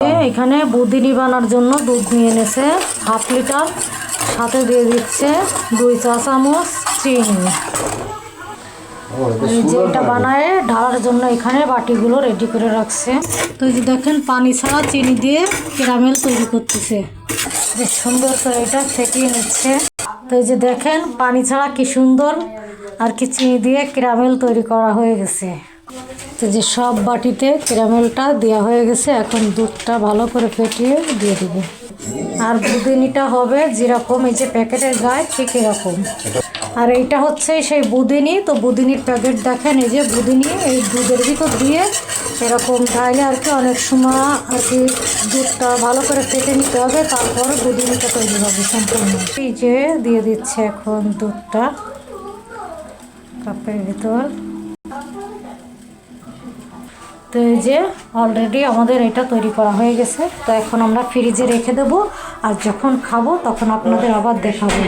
এখানে বুদিনি বানার জন্য দুধ নিয়ে এনেছে হাফ লিটার, সাথে দিয়ে দিচ্ছে 2 চা চামচ চিনি। যে এটা বানায় ঢালার জন্য এখানে বাটিগুলো রেডি করে রাখছে। তো এই যে দেখেন পানি ছাড়া চিনি দিয়ে ক্যারামেল তৈরি করতেছে, বেশ সুন্দর করে এটা ফেটিয়ে নিচ্ছে। তো এই যে দেখেন পানি ছাড়া কি সুন্দর আর কি চিনি দিয়ে ক্যারামেল তৈরি করা হয়ে গেছে। তো যে সব বাটিতে ক্যারামেলটা দেওয়া হয়ে গেছে, এখন দুধটা ভালো করে ফেটিয়ে দিয়ে দেবো। আর বুদিনিটা হবে যেরকম এই যে প্যাকেটের গায়ে ঠিক এরকম। আর এইটা হচ্ছে সেই বুদিনি। তো বুদিনির প্যাকেট দেখেন, এই যে বুদিনি এই দুধের ভিতর দিয়ে এরকম ঢাইলে আর কি অনেক সময় আর কি দুধটা ভালো করে ফেটে নিতে হবে, তারপর বুদিনিটা তৈরি হবে সম্পূর্ণ। এই যে দিয়ে দিচ্ছে এখন দুধটা কাপের ভিতর। তো এই যে অলরেডি আমাদের এটা তৈরি করা হয়ে গেছে। তো এখন আমরা ফ্রিজে রেখে দেবো, আর যখন খাবো তখন আপনাদের আবার দেখাবো।